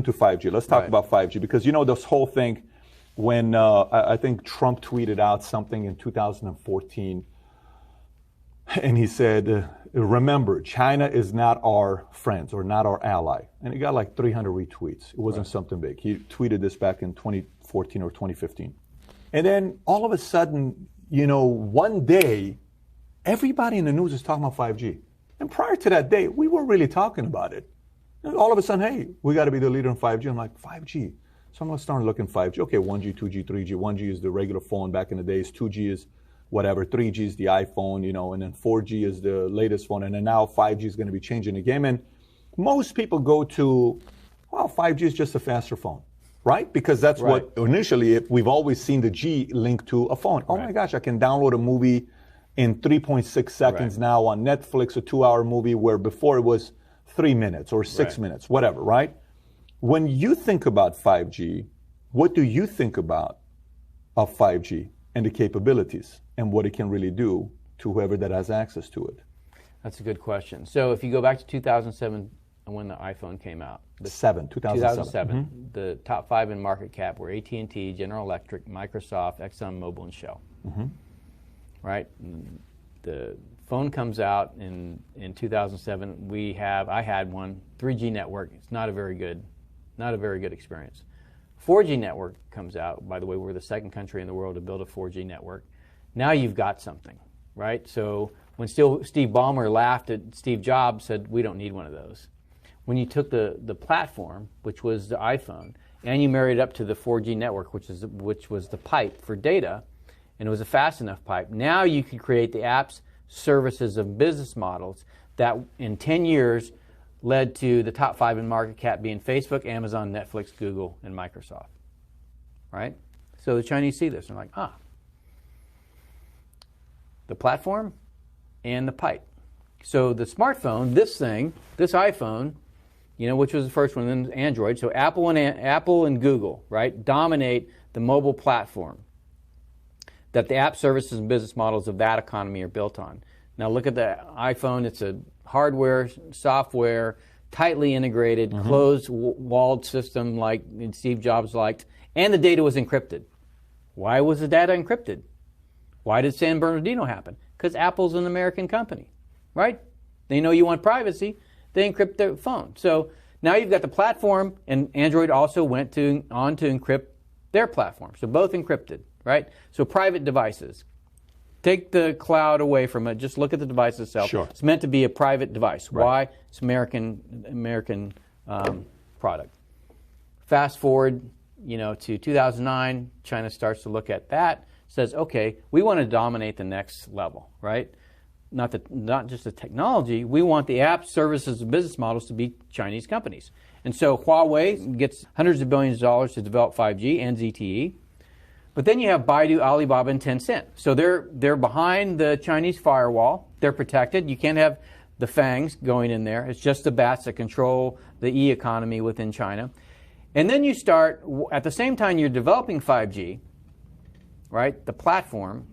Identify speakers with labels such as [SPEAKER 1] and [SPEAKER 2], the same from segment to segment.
[SPEAKER 1] to 5G. Let's talk about 5G, because you know this whole thing when I think Trump tweeted out something in 2014, and he said, remember, China is not our friends or not our ally. And he got like 300 retweets. It wasn't something big. He tweeted this back in 2014 or 2015. And then all of a sudden, you know, one day, everybody in the news is talking about 5G. And prior to that day, we weren't really talking about it. And all of a sudden, hey, we got to be the leader in 5G. I'm like, 5G? So I'm going to start looking 5G. Okay, 1G, 2G, 3G. 1G is the regular phone back in the days. 2G is whatever. 3G is the iPhone, you know, and then 4G is the latest phone. And then now 5G is going to be changing the game. And most people go to, well, 5G is just a faster phone, right? Because that's what initially, we've always seen the G linked to a phone. Oh my gosh, I can download a movie in 3.6 seconds now on Netflix, a 2-hour movie, where before it was 3 minutes or 6 minutes, whatever, right? When you think about 5G, what do you think about of 5G and the capabilities and what it can really do to whoever that has access to it?
[SPEAKER 2] That's a good question. So if you go back to 2007, when the iPhone came out.
[SPEAKER 1] 2007.
[SPEAKER 2] The top 5 in market cap were AT&T, General Electric, Microsoft, ExxonMobil, and Shell. Right? The phone comes out in 2007. I had one, 3G network. It's not a very good experience. 4G network comes out. By the way, we're the second country in the world to build a 4G network. Now you've got something, right? So when Steve Ballmer laughed at Steve Jobs, said, we don't need one of those. When you took the platform, which was the iPhone, and you married it up to the 4G network, which was the pipe for data, and it was a fast enough pipe, now you can create the apps, services, and business models that in 10 years led to the top 5 in market cap being Facebook, Amazon, Netflix, Google, and Microsoft. Right? So the Chinese see this and they're like, the platform and the pipe. So the smartphone, this iPhone, you know, which was the first one, then Android. So Apple and Google, right, dominate the mobile platform that the app services and business models of that economy are built on. Now look at the iPhone. It's a hardware, software, tightly integrated, closed-walled system like Steve Jobs liked, and the data was encrypted. Why was the data encrypted? Why did San Bernardino happen? Because Apple's an American company, right? They know you want privacy. They encrypt their phone. So now you've got the platform, and Android also went on to encrypt their platform. So both encrypted, right? So private devices. Take the cloud away from it. Just look at the device itself.
[SPEAKER 1] Sure.
[SPEAKER 2] It's meant to be a private device. Right. Why? It's American product. Fast forward, you know, to 2009. China starts to look at that. Says, okay, we want to dominate the next level, right? Not just the technology. We want the apps, services, and business models to be Chinese companies. And so Huawei gets hundreds of billions of dollars to develop 5G and ZTE. But then you have Baidu, Alibaba, and Tencent. So they're behind the Chinese firewall. They're protected. You can't have the fangs going in there. It's just the bats that control the e-economy within China. And then you start, at the same time you're developing 5G, right, the platform,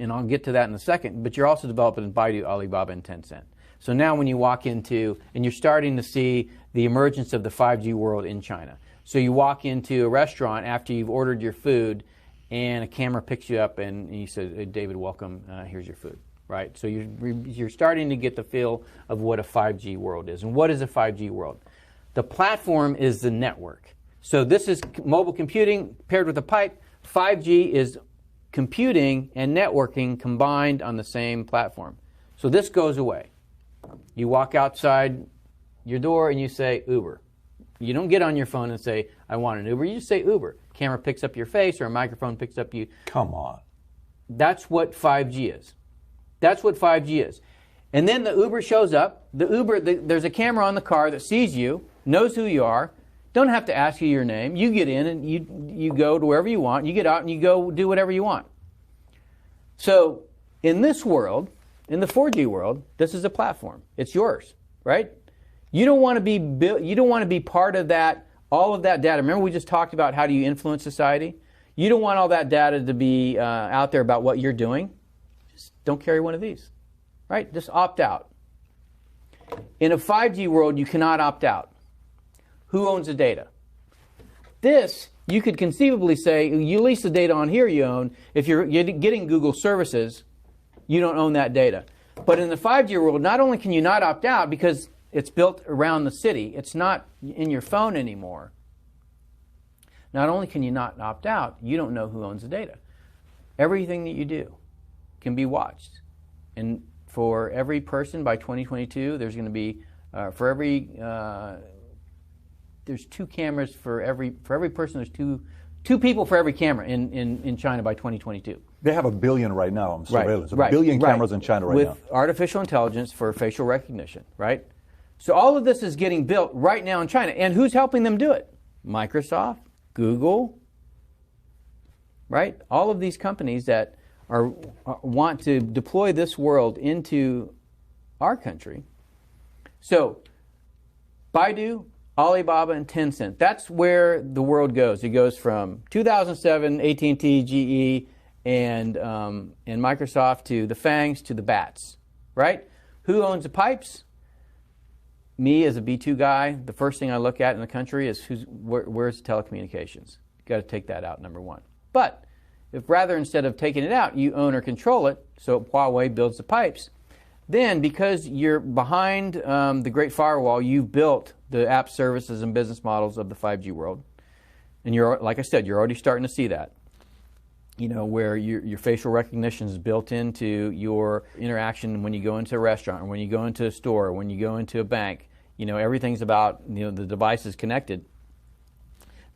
[SPEAKER 2] and I'll get to that in a second, but you're also developing Baidu, Alibaba, and Tencent. So now when you walk into, and you're starting to see the emergence of the 5G world in China. So you walk into a restaurant after you've ordered your food, and a camera picks you up, and you say, hey, David, welcome, here's your food, right? So you're starting to get the feel of what a 5G world is. And what is a 5G world? The platform is the network. So this is mobile computing paired with a pipe. 5G is computing and networking combined on the same platform. So this goes away. You walk outside your door and you say Uber. You don't get on your phone and say, I want an Uber. You just say Uber. Camera picks up your face or a microphone picks up you.
[SPEAKER 1] Come on.
[SPEAKER 2] That's what 5G is. That's what 5G is. And then the Uber shows up. There's a camera on the car that sees you, knows who you are, don't have to ask you your name. You get in and you go to wherever you want. You get out and you go do whatever you want. So in this world, in the 4G world, this is a platform. It's yours, right? You don't want to be part of that, all of that data. Remember we just talked about how do you influence society? You don't want all that data to be out there about what you're doing. Just don't carry one of these, right? Just opt out. In a 5G world, you cannot opt out. Who owns the data? This, you could conceivably say, you lease the data on here you own. If you're getting Google services, you don't own that data. But in the 5G world, not only can you not opt out because it's built around the city, it's not in your phone anymore. Not only can you not opt out, you don't know who owns the data. Everything that you do can be watched. And for every person by 2022, there's going to be, there's 2 cameras for every person. There's two people for every camera in China by 2022.
[SPEAKER 1] They have 1 billion right now on surveillance.
[SPEAKER 2] Right.
[SPEAKER 1] 1 billion cameras in China right now.
[SPEAKER 2] With artificial intelligence for facial recognition, right? So all of this is getting built right now in China. And who's helping them do it? Microsoft, Google, right? All of these companies that want to deploy this world into our country. So Baidu, Alibaba, and Tencent. That's where the world goes. It goes from 2007, AT&T, GE, and Microsoft to the FANGs to the BATs, right? Who owns the pipes? Me as a B2 guy, the first thing I look at in the country is where's the telecommunications. You've got to take that out, number one. But if rather instead of taking it out, you own or control it, so Huawei builds the pipes, then because you're behind the Great Firewall, you've built the app services and business models of the 5G world. And you're, like I said, you're already starting to see that. You know, where your facial recognition is built into your interaction when you go into a restaurant, or when you go into a store, or when you go into a bank. You know, everything's about, you know, the device is connected.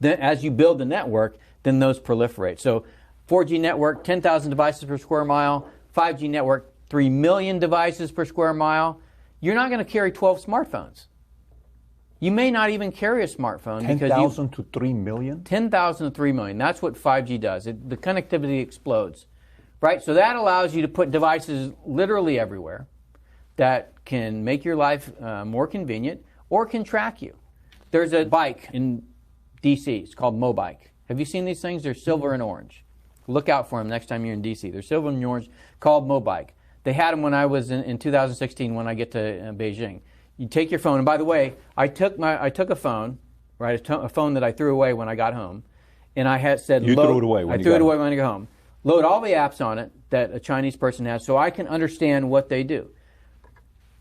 [SPEAKER 2] Then as you build the network, then those proliferate. So 4G network, 10,000 devices per square mile. 5G network, 3 million devices per square mile. You're not going to carry 12 smartphones. You may not even carry a smartphone.
[SPEAKER 1] 10,000 to 3 million?
[SPEAKER 2] 10,000 to 3 million. That's what 5G does. The connectivity explodes, right? So that allows you to put devices literally everywhere that can make your life more convenient or can track you. There's a bike in D.C. It's called Mobike. Have you seen these things? They're silver and orange. Look out for them next time you're in D.C. They're silver and orange, called Mobike. They had them when I was in 2016 when I get to Beijing. You take your phone, and by the way, I took a phone, right, a phone that I threw away when I got home, and I had said,
[SPEAKER 1] you threw it away when
[SPEAKER 2] I threw it away when I got home. Load all the apps on it that a Chinese person has, so I can understand what they do.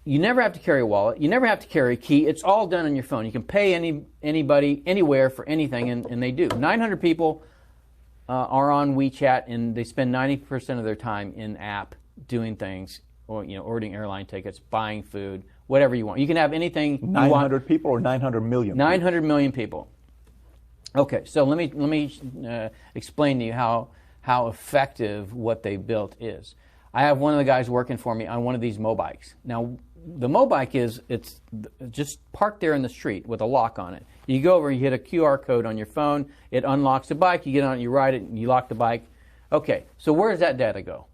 [SPEAKER 2] You never have to carry a wallet. You never have to carry a key. It's all done on your phone. You can pay anybody anywhere for anything, and they do. 900 people are on WeChat, and they spend 90% of their time in app doing things, or ordering airline tickets, buying food, whatever you want. You can have anything you want.
[SPEAKER 1] 900 people or 900 million?
[SPEAKER 2] 900 million people. Okay, so let me explain to you how effective what they built is. I have one of the guys working for me on one of these Mobikes. Now, the Mobike it's just parked there in the street with a lock on it. You go over, you hit a QR code on your phone, it unlocks the bike, you get on it, you ride it, and you lock the bike. Okay, so where does that data go?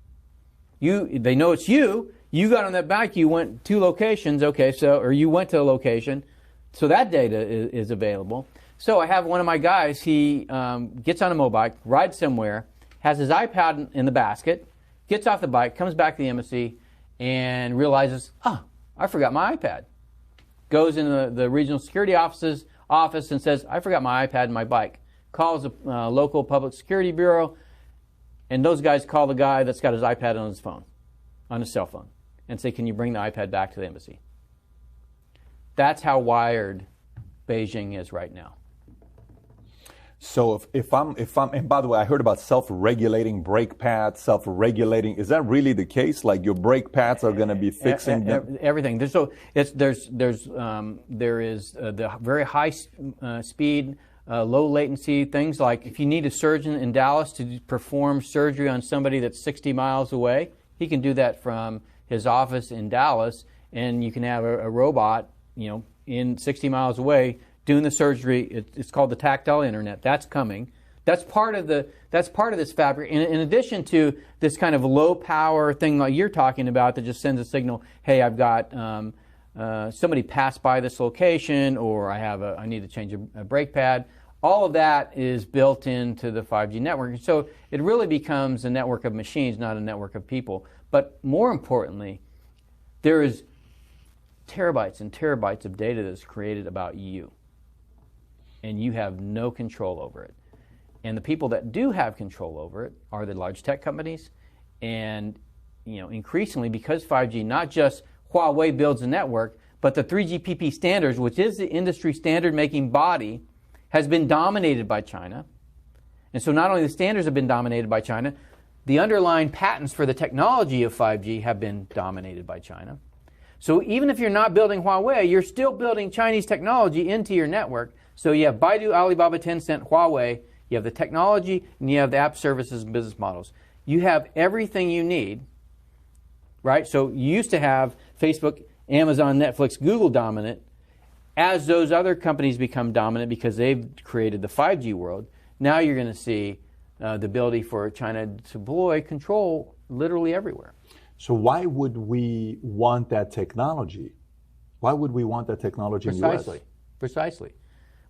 [SPEAKER 2] They know it's you. You got on that bike, you went 2 locations, okay, or you went to a location, so that data is available. So I have one of my guys, he gets on a Mobike, rides somewhere, has his iPad in the basket, gets off the bike, comes back to the embassy, and realizes, I forgot my iPad. Goes into the regional security office and says, I forgot my iPad and my bike. Calls the local public security bureau, and those guys call the guy that's got his iPad on his phone, on his cell phone, and say, can you bring the iPad back to the embassy? That's how wired Beijing is right now.
[SPEAKER 1] So if I'm, and by the way, I heard about self-regulating brake pads, self-regulating. Is that really the case? Like your brake pads are going to be fixing them?
[SPEAKER 2] Everything. There is the very high speed, low latency things like if you need a surgeon in Dallas to perform surgery on somebody that's 60 miles away, he can do that from his office in Dallas, and you can have a robot, in 60 miles away doing the surgery. It's called the tactile internet. That's coming. That's part of this fabric. In addition to this kind of low power thing like you're talking about that just sends a signal, hey, I've got somebody passed by this location, or I need to change a brake pad. All of that is built into the 5G network. And so it really becomes a network of machines, not a network of people. But more importantly, there is terabytes and terabytes of data that's created about you. and you have no control over it. And the people that do have control over it are the large tech companies, and increasingly, because 5G, not just Huawei builds a network, but the 3GPP standards, which is the industry standard-making body, has been dominated by China. And so not only the standards have been dominated by China, the underlying patents for the technology of 5G have been dominated by China. So even if you're not building Huawei, you're still building Chinese technology into your network. So you have Baidu, Alibaba, Tencent, Huawei, you have the technology, and you have the app services and business models. You have everything you need, right? So you used to have Facebook, Amazon, Netflix, Google dominant. As those other companies become dominant because they've created the 5G world, now you're going to see the ability for China to deploy control literally everywhere.
[SPEAKER 1] So why would we want that technology? Why would we want that technology in the US?
[SPEAKER 2] Precisely.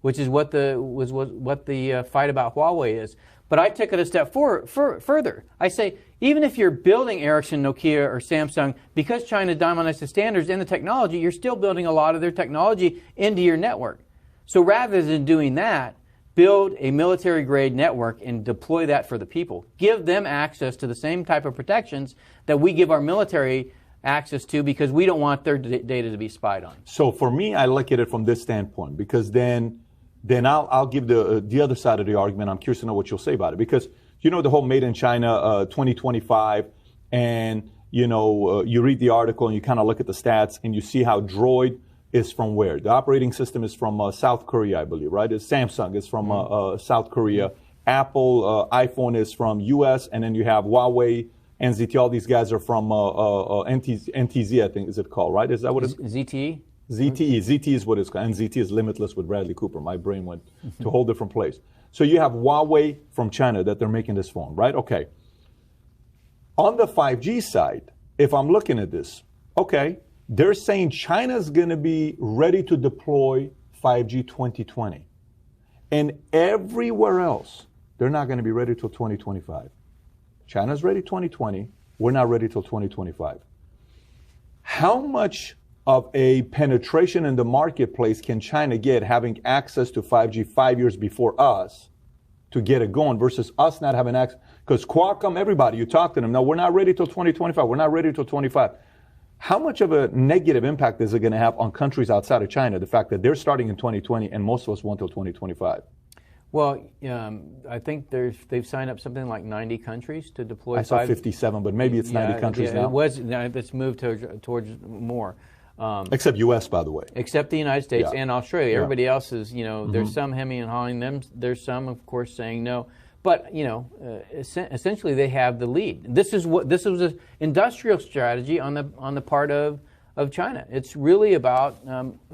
[SPEAKER 2] Which is what the fight about Huawei is. But I take it a step further. I say, even if you're building Ericsson, Nokia, or Samsung, because China dominates the standards and the technology, you're still building a lot of their technology into your network. So rather than doing that, build a military-grade network and deploy that for the people. Give them access to the same type of protections that we give our military access to, because we don't want their data to be spied on.
[SPEAKER 1] So for me, I look at it from this standpoint, because then I'll give the other side of the argument. I'm curious to know what you'll say about it, because the whole Made in China 2025, and you read the article and you kind of look at the stats and you see how Droid is from where? The operating system is from South Korea, I believe, right? Samsung is from South Korea. Apple iPhone is from U.S., and then you have Huawei, NZT. All these guys are from NTZ, I think, is it called, right? Is that what it's called?
[SPEAKER 2] ZTE?
[SPEAKER 1] ZTE is what it's called. NZT is Limitless with Bradley Cooper. My brain went to a whole different place. So you have Huawei from China that they're making this phone, right? Okay. On the 5G side, if I'm looking at this, okay, they're saying China's going to be ready to deploy 5G 2020. And everywhere else, they're not going to be ready till 2025. China's ready 2020. We're not ready till 2025. How much of a penetration in the marketplace can China get having access to 5G 5 years before us to get it going versus us not having access? Because Qualcomm, everybody, you talk to them, no, we're not ready till 2025. We're not ready till 25. How much of a negative impact is it going to have on countries outside of China, the fact that they're starting in 2020 and most of us want till 2025?
[SPEAKER 2] Well, I think they've signed up something like 90 countries to deploy.
[SPEAKER 1] I saw 57, but maybe it's 90 countries now.
[SPEAKER 2] It's moved towards more.
[SPEAKER 1] Except U.S., by the way.
[SPEAKER 2] Except the United States and Australia.
[SPEAKER 1] Yeah.
[SPEAKER 2] Everybody else is, there's some hemming and hawing them. There's some, of course, saying no. But, essentially they have the lead. This was an industrial strategy on the part of China. It's really about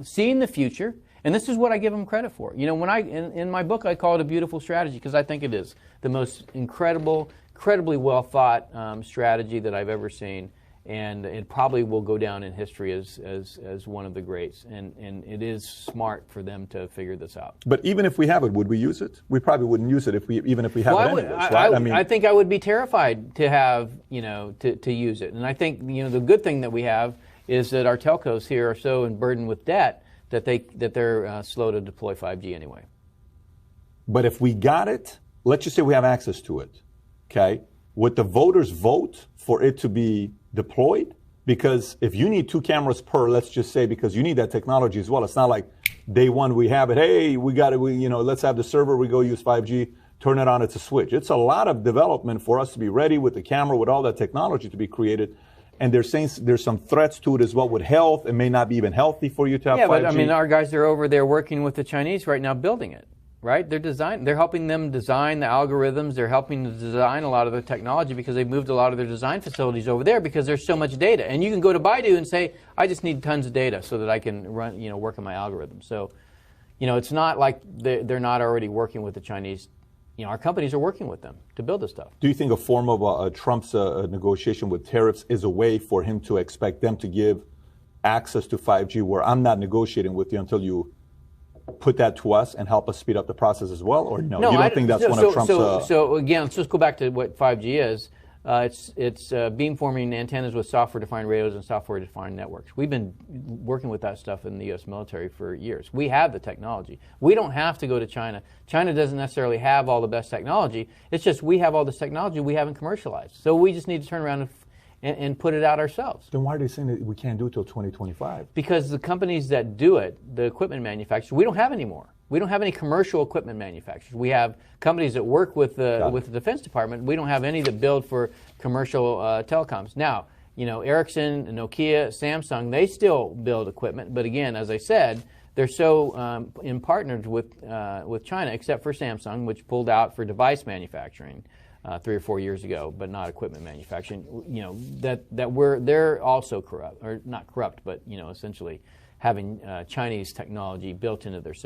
[SPEAKER 2] seeing the future. And this is what I give them credit for. When in my book, I call it a beautiful strategy, because I think it is the most incredibly well thought strategy that I've ever seen. And it probably will go down in history as one of the greats. And it is smart for them to figure this out.
[SPEAKER 1] But even if we have it, would we use it? We probably wouldn't use it even if we have it anyways, right?
[SPEAKER 2] I think I would be terrified to have, to use it. And I think, the good thing that we have is that our telcos here are so burdened with debt that they're slow to deploy 5G anyway.
[SPEAKER 1] But if we got it, let's just say we have access to it, okay? Would the voters vote for it to be deployed? Because if you need 2 cameras per, let's just say, because you need that technology as well. It's not like day one we have it. Hey, we got it. Let's have the server. We go use 5G. Turn it on. It's a switch. It's a lot of development for us to be ready with the camera, with all that technology to be created. And they're saying there's some threats to it as well with health. It may not be even healthy for you to have 5G.
[SPEAKER 2] Yeah, but our guys are over there working with the Chinese right now building it. Right? They're helping them design the algorithms. They're helping to design a lot of the technology, because they've moved a lot of their design facilities over there because there's so much data. And you can go to Baidu and say, I just need tons of data so that I can run, work on my algorithm. So, it's not like they're not already working with the Chinese. Our companies are working with them to build this stuff.
[SPEAKER 1] Do you think a form of Trump's negotiation with tariffs is a way for him to expect them to give access to 5G, where I'm not negotiating with you until you put that to us and help us speed up the process as well, or no? You don't think that's one of Trump's...
[SPEAKER 2] So again, let's just go back to what 5G is. It's beamforming antennas with software-defined radios and software-defined networks. We've been working with that stuff in the U.S. military for years. We have the technology. We don't have to go to China. China doesn't necessarily have all the best technology. It's just we have all this technology we haven't commercialized. So we just need to turn around and put it out ourselves.
[SPEAKER 1] Then why are they saying that we can't do it till 2025?
[SPEAKER 2] Because the companies that do it, the equipment manufacturers, we don't have any more. We don't have any commercial equipment manufacturers. We have companies that work with the Defense Department. We don't have any that build for commercial telecoms. Now, Ericsson, Nokia, Samsung, they still build equipment. But again, as I said, they're so in partnered with China, except for Samsung, which pulled out for device manufacturing 3 or 4 years ago, but not equipment manufacturing. They're also corrupt, or not corrupt, but essentially having Chinese technology built into their system.